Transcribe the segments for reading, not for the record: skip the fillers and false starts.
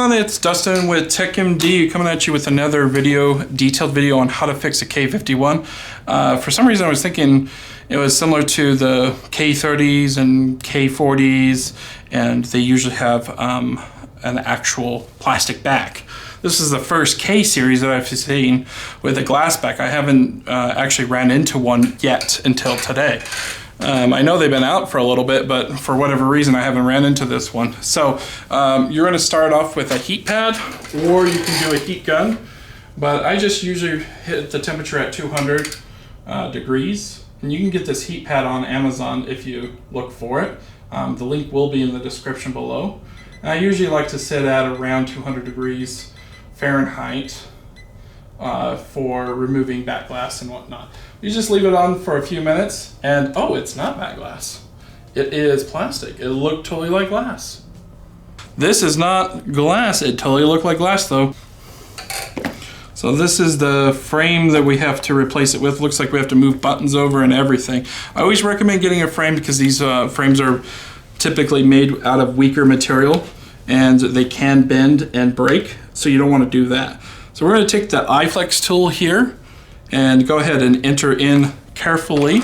everyone, it's Dustin with TechMD coming at you with another detailed video on how to fix a K51. For some reason I was thinking it was similar to the K30s and K40s, and they usually have an actual plastic back. This is the first K series that I've seen with a glass back. I haven't actually ran into one yet until today. I know they've been out for a little bit, but for whatever reason I haven't ran into this one. So you're going to start off with a heat pad, or you can do a heat gun, but I just usually hit the temperature at 200 degrees, and you can get this heat pad on Amazon if you look for it. The link will be in the description below. And I usually like to sit at around 200 degrees Fahrenheit for removing back glass and whatnot. You just leave it on for a few minutes, and oh, it's not back glass. It is plastic. It looked totally like glass. This is not glass. It totally looked like glass though. So this is the frame that we have to replace it with. Looks like we have to move buttons over and everything. I always recommend getting a frame because these frames are typically made out of weaker material and they can bend and break, so you don't want to do that. So we're going to take the iFlex tool here and go ahead and enter in carefully.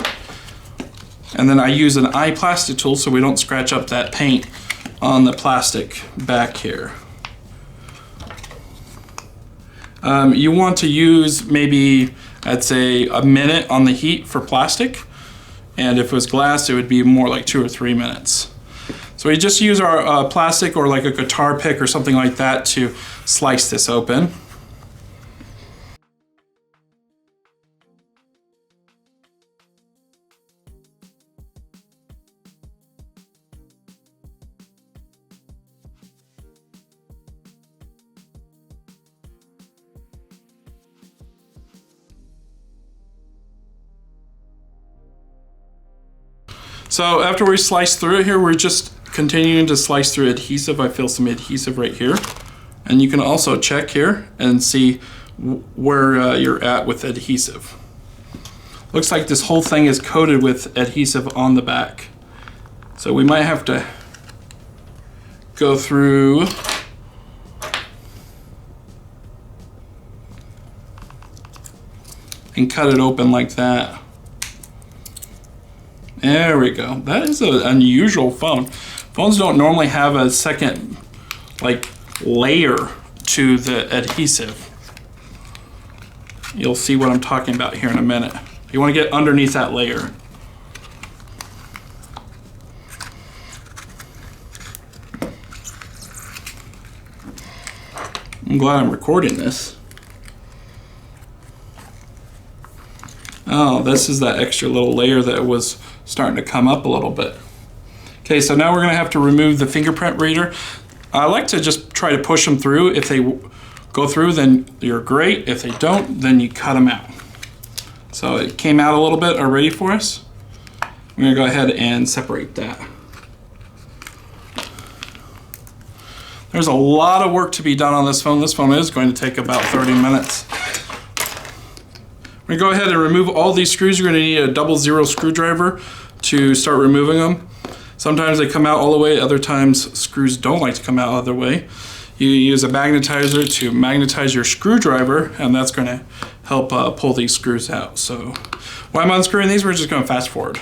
And then I use an iPlastix tool so we don't scratch up that paint on the plastic back here. You want to use maybe, I'd say, a minute on the heat for plastic. And if it was glass, it would be more like 2 or 3 minutes. So we just use our plastic or like a guitar pick or something like that to slice this open. So after we slice through it here, we're just continuing to slice through adhesive. I feel some adhesive right here. And you can also check here and see where you're at with adhesive. Looks like this whole thing is coated with adhesive on the back. So we might have to go through and cut it open like that. There we go. That is an unusual phone. Phones don't normally have a second layer to the adhesive. You'll see what I'm talking about here in a minute. You want to get underneath that layer. I'm glad I'm recording this. Oh, this is that extra little layer that was starting to come up a little bit. Okay, so now we're going to have to remove the fingerprint reader. I like to just try to push them through. If they go through, then you're great. If they don't, then you cut them out. So it came out a little bit already for us. I'm going to go ahead and separate that. There's a lot of work to be done on this phone. This phone is going to take about 30 minutes. We're going to go ahead and remove all these screws. You're going to need a 00 screwdriver to start removing them. Sometimes they come out all the way, other times screws don't like to come out all the way. You use a magnetizer to magnetize your screwdriver, and that's going to help pull these screws out. So while I'm unscrewing these, we're just going to fast forward.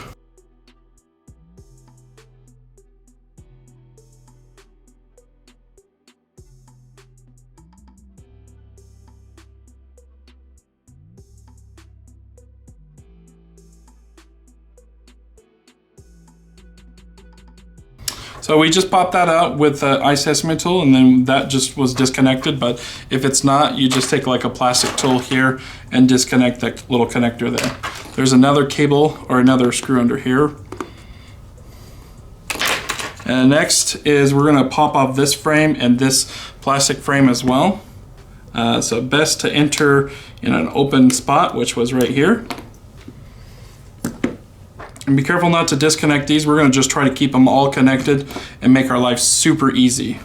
So we just popped that out with the iseasmo tool, and then that just was disconnected. But if it's not, you just take like a plastic tool here and disconnect that little connector there. There's another cable or another screw under here. And next is we're going to pop off this frame and this plastic frame as well. So best to enter in an open spot, which was right here. And be careful not to disconnect these. We're going to just try to keep them all connected and make our life super easy.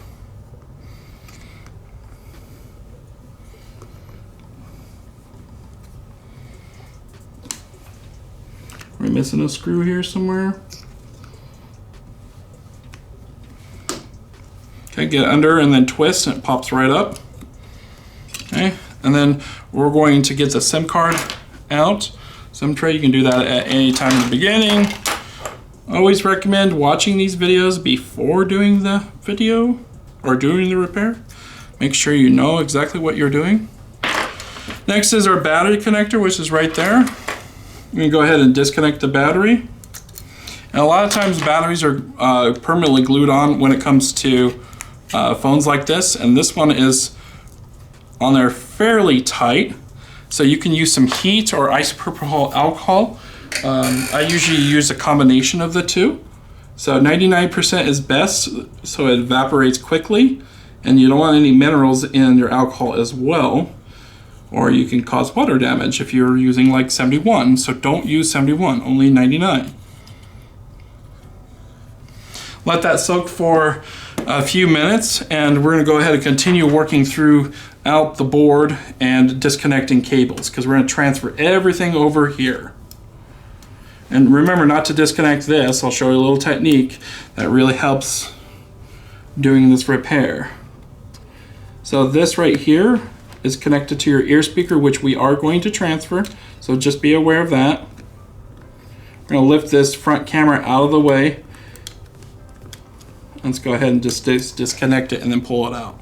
Are we missing a screw here somewhere? Okay, Okay, get under and then twist and it pops right up. Okay, and then we're going to get the SIM card out. SIM tray, you can do that at any time in the beginning. I always recommend watching these videos before doing the video or doing the repair. Make sure you know exactly what you're doing. Next is our battery connector, which is right there. You can go ahead and disconnect the battery. And a lot of times batteries are permanently glued on when it comes to phones like this, and this one is on there fairly tight. So you can use some heat or isopropyl alcohol. I usually use a combination of the two. So 99% is best, so it evaporates quickly, and you don't want any minerals in your alcohol as well, or you can cause water damage if you're using like 71. So don't use 71, only 99. Let that soak for a few minutes, and we're going to go ahead and continue working throughout the board and disconnecting cables, because we're going to transfer everything over here. And remember not to disconnect this. I'll show you a little technique that really helps doing this repair. So this right here is connected to your ear speaker, which we are going to transfer, so just be aware of that. We're going to lift this front camera out of the way. Let's go ahead and just disconnect it and then pull it out.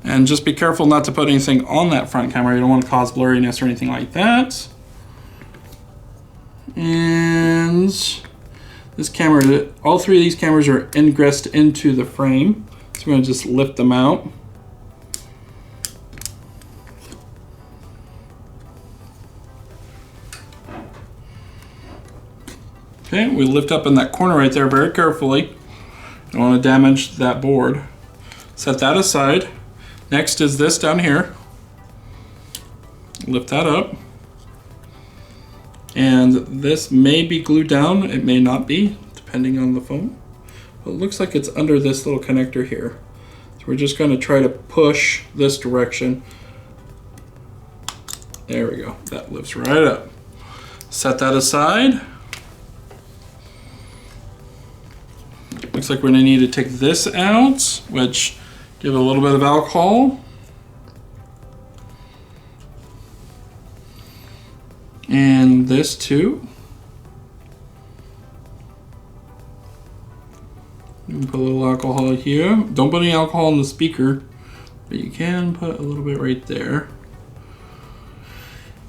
And just be careful not to put anything on that front camera. You don't want to cause blurriness or anything like that. And this camera, all three of these cameras are ingressed into the frame. So we're going to just lift them out. Okay, we lift up in that corner right there very carefully. Don't want to damage that board. Set that aside. Next is this down here. Lift that up. And this may be glued down, it may not be, depending on the phone. But it looks like it's under this little connector here. So we're just going to try to push this direction. There we go, that lifts right up. Set that aside. Looks like we're going to need to take this out, which give it a little bit of alcohol. And this too. You can put a little alcohol here. Don't put any alcohol in the speaker, but you can put a little bit right there.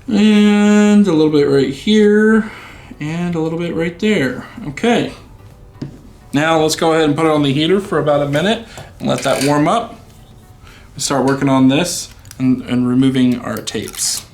And a little bit right here, and a little bit right there. Okay. Now let's go ahead and put it on the heater for about a minute and let that warm up. We start working on this and removing our tapes.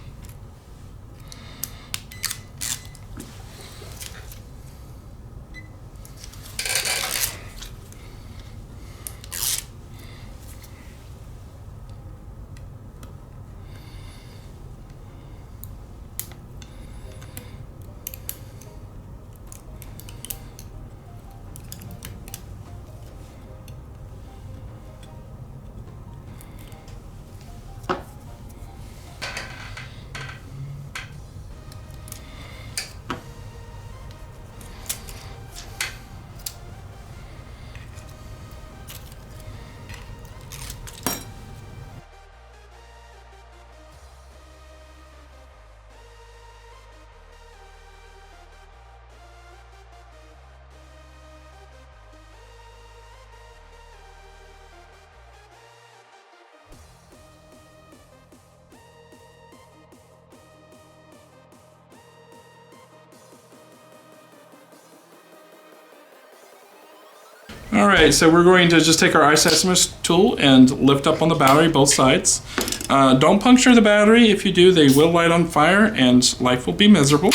All right, so we're going to just take our iseasmo tool and lift up on the battery, both sides. Don't puncture the battery. If you do, they will light on fire and life will be miserable.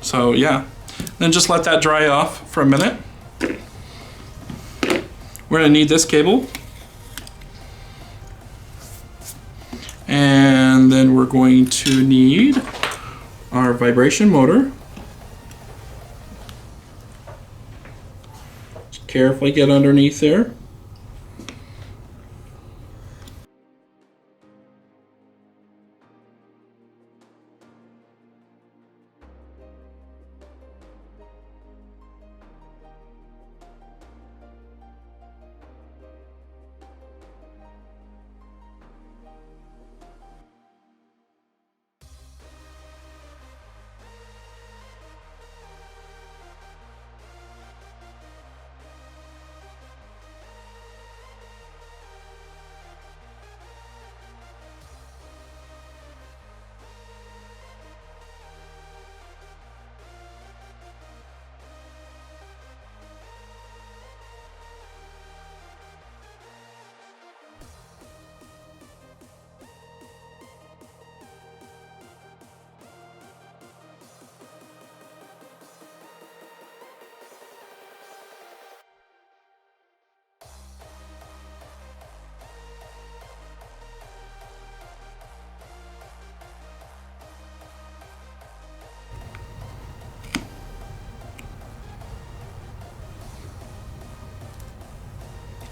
So yeah, then just let that dry off for a minute. We're gonna need this cable. And then we're going to need our vibration motor. Carefully get underneath there.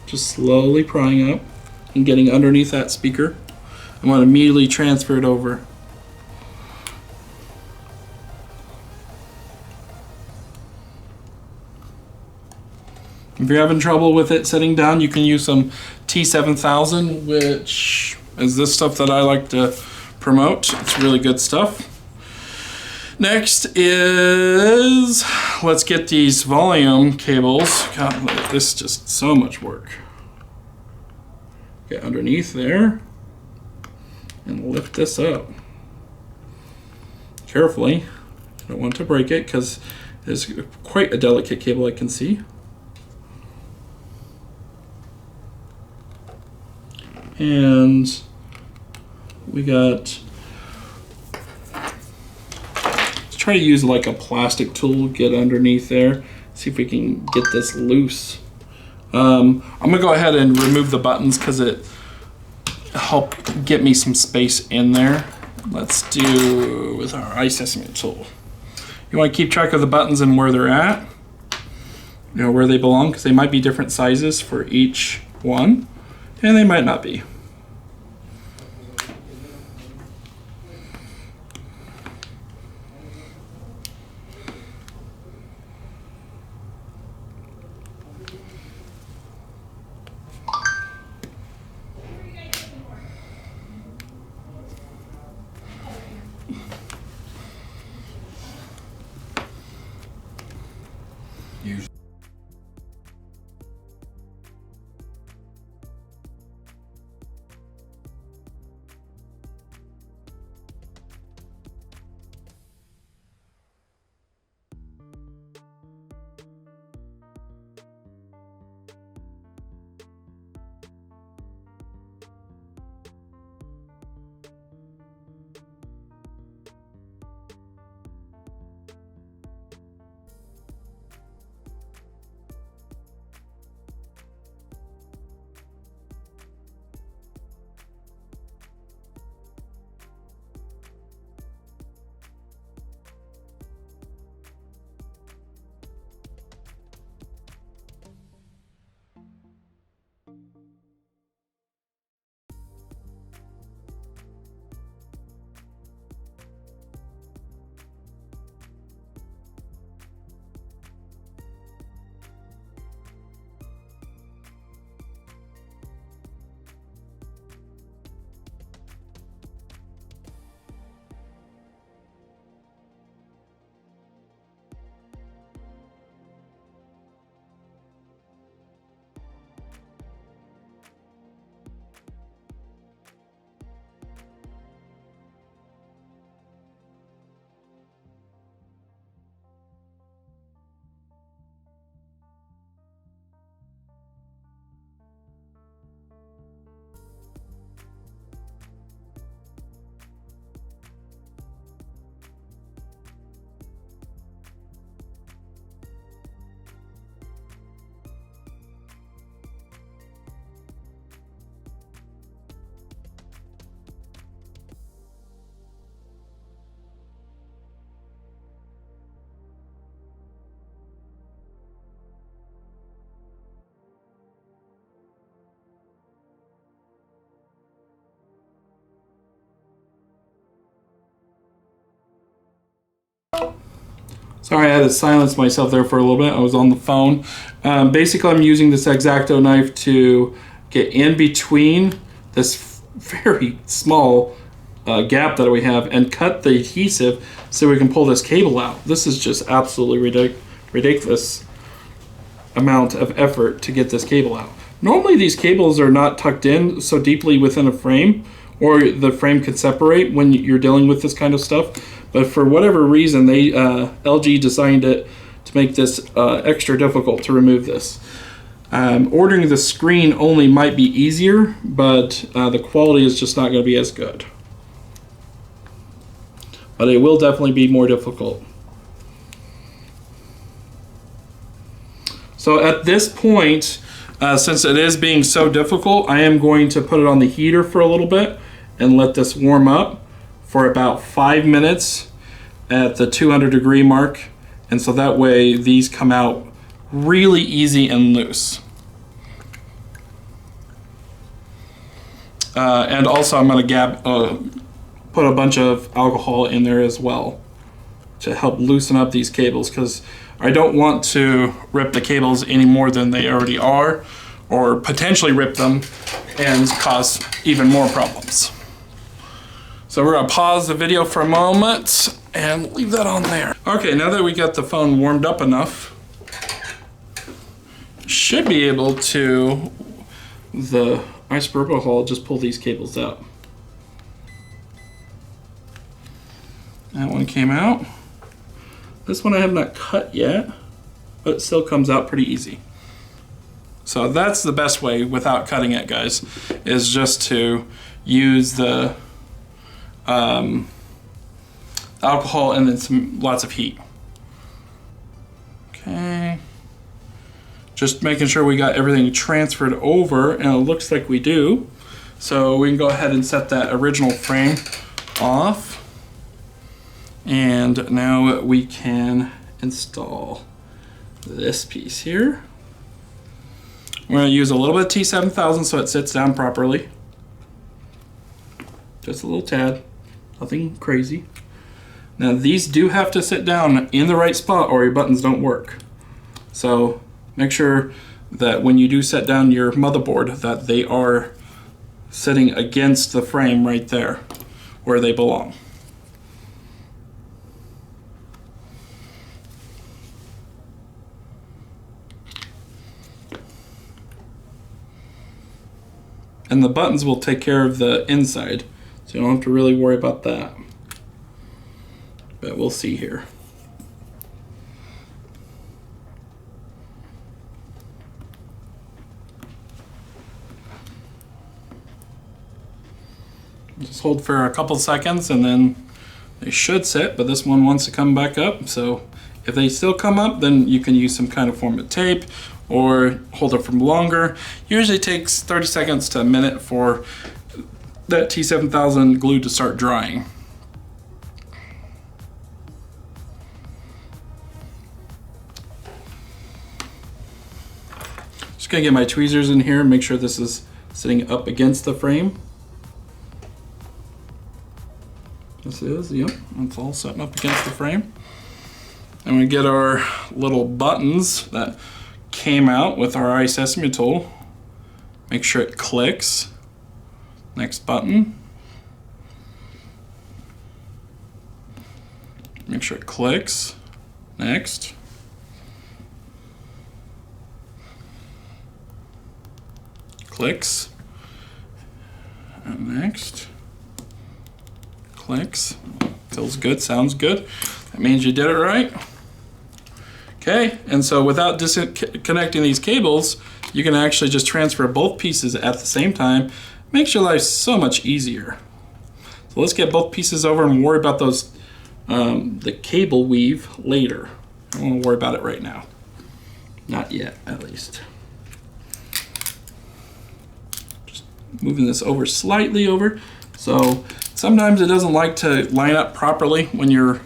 Just slowly prying up and getting underneath that speaker. I'm going to immediately transfer it over. If you're having trouble with it sitting down, you can use some T7000, which is this stuff that I like to promote. It's really good stuff. Next is, let's get these volume cables. God, this is just so much work. Get underneath there and lift this up. Carefully, I don't want to break it because it's quite a delicate cable, I can see. And we got, let's try to use like a plastic tool, get underneath there, see if we can get this loose. I'm gonna go ahead and remove the buttons because it helped get me some space in there. Let's do with our iseasmo tool. You want to keep track of the buttons and where they're at, you know, where they belong, because they might be different sizes for each one. And they might not be. Sorry, I had to silence myself there for a little bit. I was on the phone. Basically, I'm using this X-Acto knife to get in between this very small gap that we have and cut the adhesive so we can pull this cable out. This is just absolutely ridiculous amount of effort to get this cable out. Normally, these cables are not tucked in so deeply within a frame, or the frame could separate when you're dealing with this kind of stuff. But for whatever reason, they LG designed it to make this extra difficult to remove this. Ordering the screen only might be easier, but the quality is just not going to be as good. But it will definitely be more difficult. So at this point, since it is being so difficult, I am going to put it on the heater for a little bit and let this warm up for about 5 minutes at the 200-degree mark, and so that way these come out really easy and loose. And also I'm going to put a bunch of alcohol in there as well to help loosen up these cables, because I don't want to rip the cables any more than they already are, or potentially rip them and cause even more problems. So we're gonna pause the video for a moment and leave that on there. Okay, now that we got the phone warmed up enough, should be able to, the isopropyl, just pull these cables out. That one came out. This one I have not cut yet, but it still comes out pretty easy. So that's the best way without cutting it, guys, is just to use the alcohol and then lots of heat. Okay. Just making sure we got everything transferred over, and it looks like we do. So we can go ahead and set that original frame off. And now we can install this piece here. We're going to use a little bit of T7000 so it sits down properly. Just a little tad, nothing crazy. Now these do have to sit down in the right spot or your buttons don't work. So make sure that when you do set down your motherboard that they are sitting against the frame right there where they belong. And the buttons will take care of the inside, so you don't have to really worry about that. But we'll see here. Just hold for a couple seconds and then they should sit, but this one wants to come back up. So if they still come up, then you can use some kind of form of tape or hold it for longer. Usually takes 30 seconds to a minute for that T7000 glue to start drying. Just gonna get my tweezers in here and make sure this is sitting up against the frame. This is, yep, it's all sitting up against the frame. And we get our little buttons that came out with our iseasmo tool. Make sure it clicks. Next button. Make sure it clicks. Next. Clicks. And next. Clicks. Feels good, sounds good. That means you did it right. Okay, and so without disconnecting these cables, you can actually just transfer both pieces at the same time. Makes your life so much easier. So let's get both pieces over and worry about those, the cable weave later. I don't want to worry about it right now. Not yet, at least. Just moving this over slightly over. So sometimes it doesn't like to line up properly when you're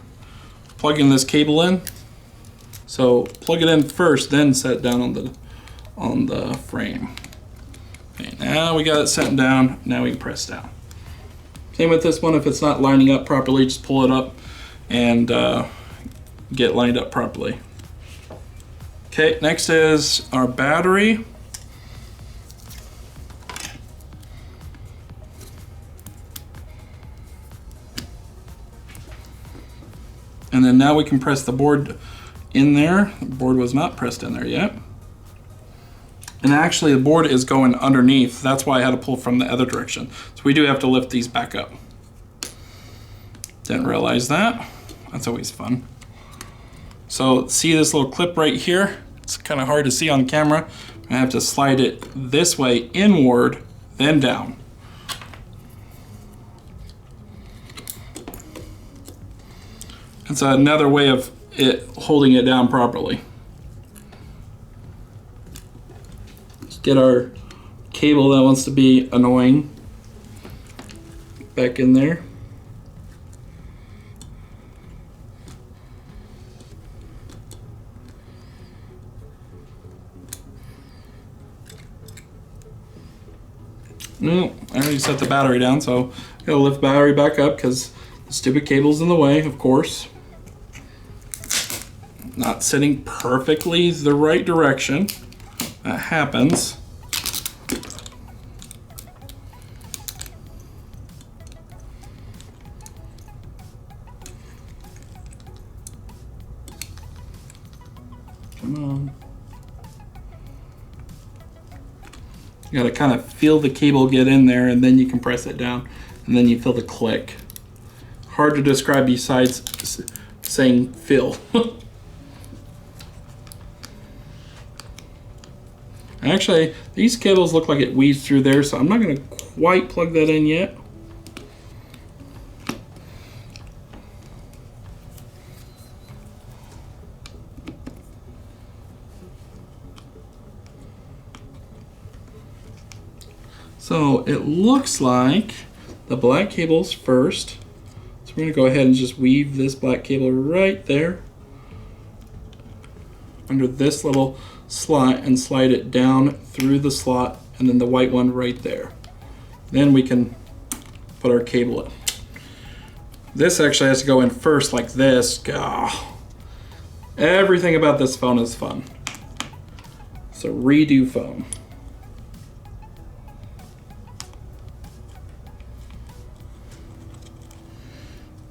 plugging this cable in. So plug it in first, then set it down on the frame. Okay, now we got it set down. Now we can press down. Same with this one. If it's not lining up properly, just pull it up and get lined up properly. Okay, next is our battery. And then now we can press the board in there. The board was not pressed in there yet. And actually the board is going underneath. That's why I had to pull from the other direction. So we do have to lift these back up. Didn't realize that. That's always fun. So see this little clip right here? It's kind of hard to see on camera. I have to slide it this way inward, then down. It's another way of holding it down properly. Let's get our cable that wants to be annoying back in there. No, I already set the battery down, so I gotta lift the battery back up because the stupid cable's in the way, of course. Not sitting perfectly the right direction. That happens. Come on. You gotta kind of feel the cable get in there, and then you can press it down, and then you feel the click. Hard to describe besides saying feel. Actually, these cables look like it weaves through there, so I'm not gonna quite plug that in yet. So it looks like the black cable's first. So we're gonna go ahead and just weave this black cable right there under this little slot and slide it down through the slot, and then the white one right there. Then we can put our cable in. This actually has to go in first like this. Oh. Everything about this phone is fun. It's a redo phone.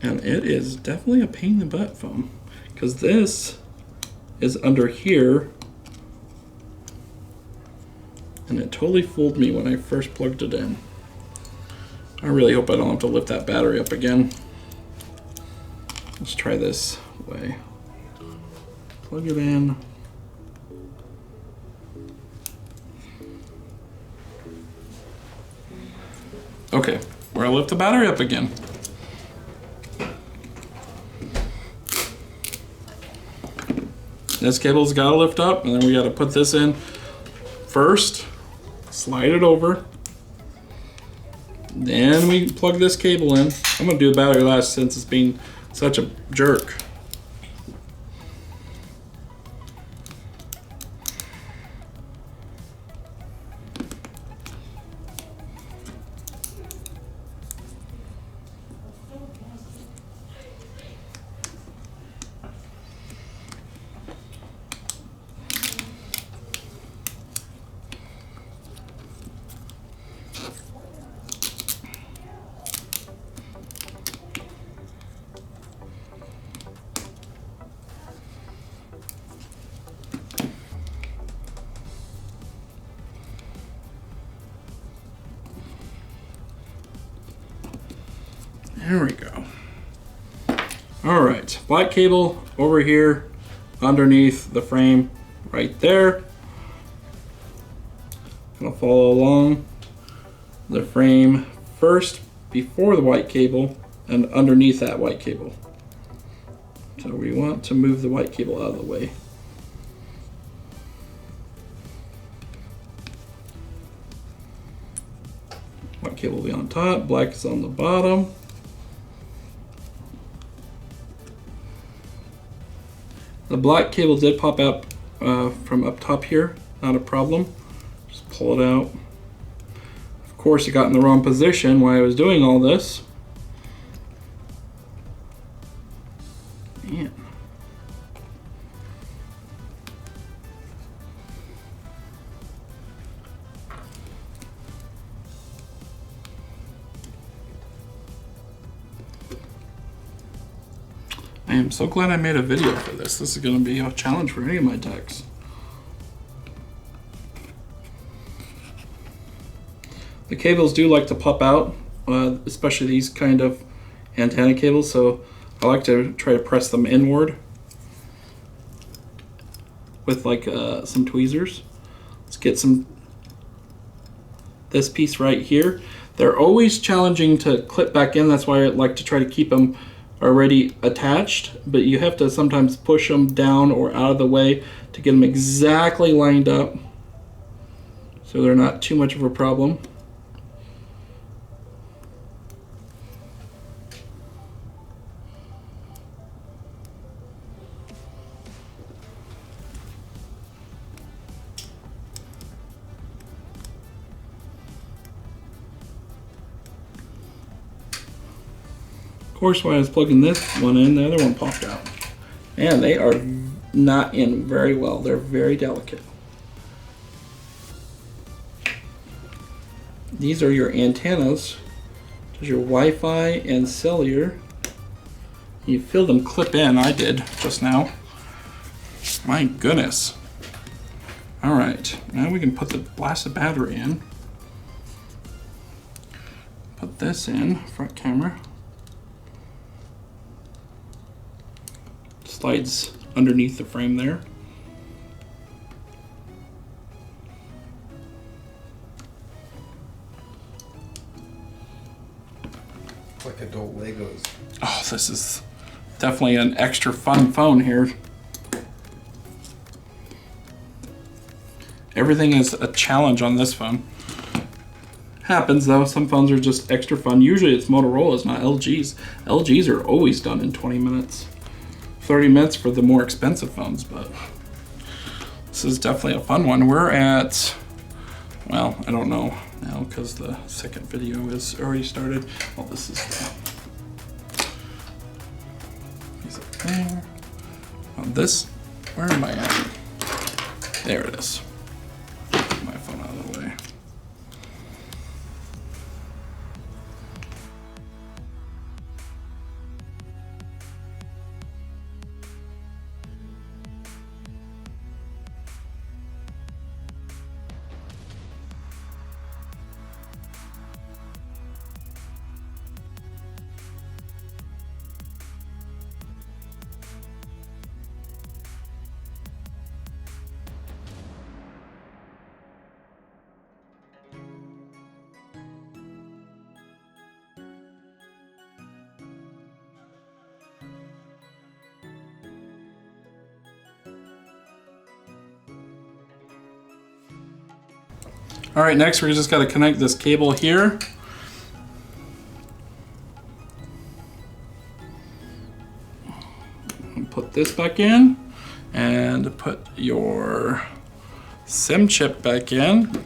And it is definitely a pain in the butt phone, because this is under here, and it totally fooled me when I first plugged it in. I really hope I don't have to lift that battery up again. Let's try this way. Plug it in. Okay, we're gonna lift the battery up again. This cable's gotta lift up, and then we gotta put this in first, slide it over, then we plug this cable in. I'm gonna do the battery last since it's being such a jerk. There we go. All right, black cable over here underneath the frame right there. I'll follow along the frame first before the white cable and underneath that white cable. So we want to move the white cable out of the way. White cable will be on top, black is on the bottom. The black cable did pop out from up top here, not a problem. Just pull it out. Of course, it got in the wrong position while I was doing all this. Man. I am so glad I made a video for this. This is going to be a challenge for any of my techs. The cables do like to pop out, especially these kind of antenna cables, so I like to try to press them inward with like some tweezers. Let's get this piece right here. They're always challenging to clip back in, that's why I like to try to keep them already attached, but you have to sometimes push them down or out of the way to get them exactly lined up so they're not too much of a problem. course, when I was plugging this one in, the other one popped out. And they are not in very well. They're very delicate. These are your antennas. There's your Wi-Fi and cellular. You feel them clip in. I did just now. My goodness. All right, now we can put the blasted battery in. Put this in, front camera. Slides underneath the frame there. It's like adult Legos. Oh, this is definitely an extra fun phone here. Everything is a challenge on this phone. Happens though, some phones are just extra fun. Usually it's Motorola's, not LG's. LG's are always done in 20 minutes. 30 minutes for the more expensive phones, but this is definitely a fun one. We're at, well, I don't know now because the second video is already started. Well, this is there. Oh, this, where am I at? There it is. Get my phone out of the way. All right, next we just got to connect this cable here. Put this back in and put your SIM chip back in.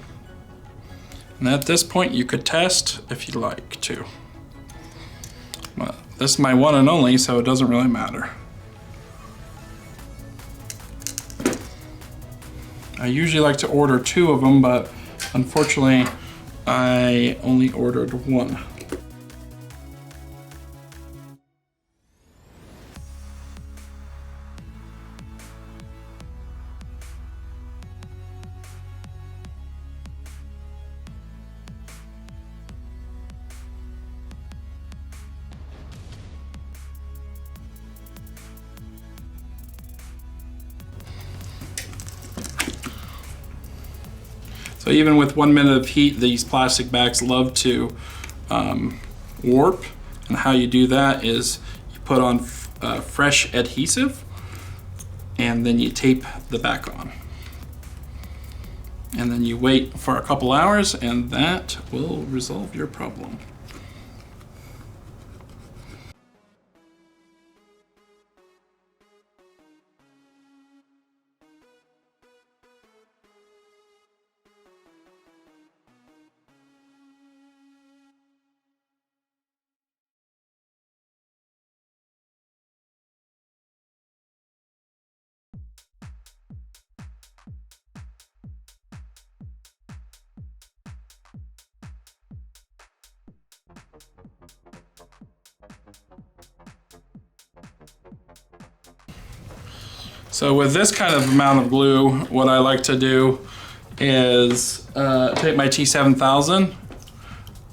And at this point you could test if you'd like to. Well, this is my one and only, so it doesn't really matter. I usually like to order 2 of them, but unfortunately, I only ordered 1. So even with 1 minute of heat, these plastic backs love to warp. And how you do that is you put on fresh adhesive and then you tape the back on. And then you wait for a couple hours and that will resolve your problem. So with this kind of amount of glue, what I like to do is take my T7000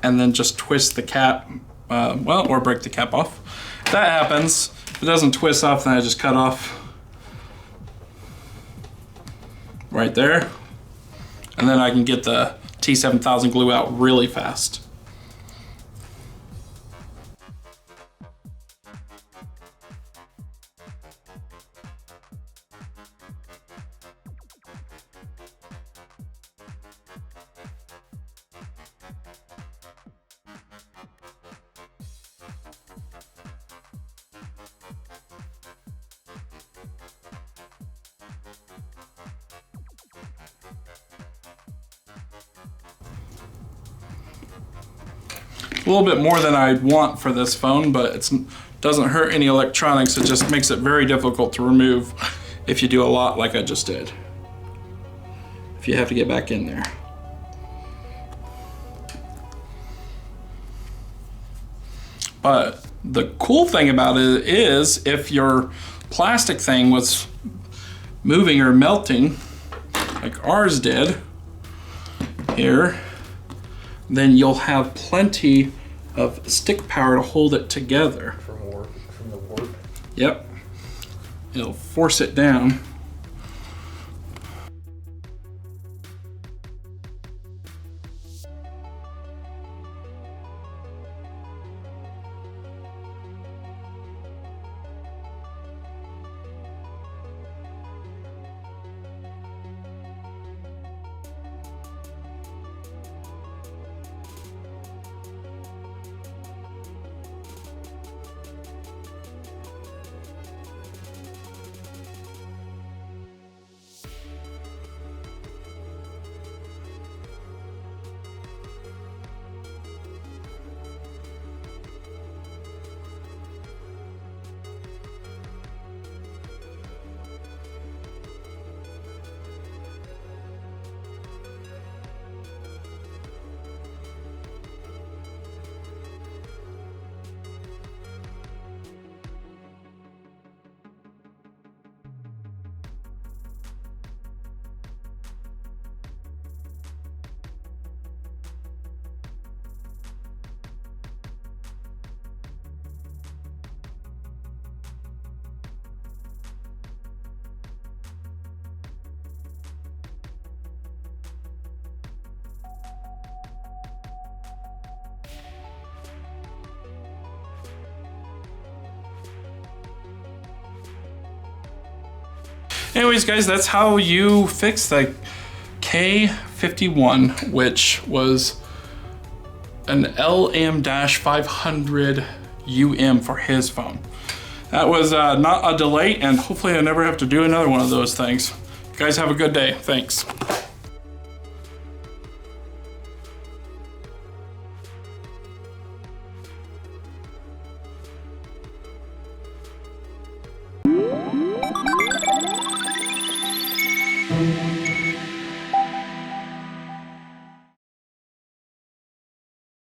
and then just twist the cap, or break the cap off. If that happens, if it doesn't twist off, then I just cut off right there. And then I can get the T7000 glue out really fast. A little bit more than I'd want for this phone, but it doesn't hurt any electronics. It just makes it very difficult to remove if you do a lot like I just did. If you have to get back in there. But the cool thing about it is if your plastic thing was moving or melting, like ours did here, then you'll have plenty of stick power to hold it together. From the warp. Yep. It'll force it down. Anyways, guys, that's how you fix the K51, which was an LM-500 UM for his phone. That was not a delay, and hopefully I never have to do another one of those things. You guys have a good day. Thanks.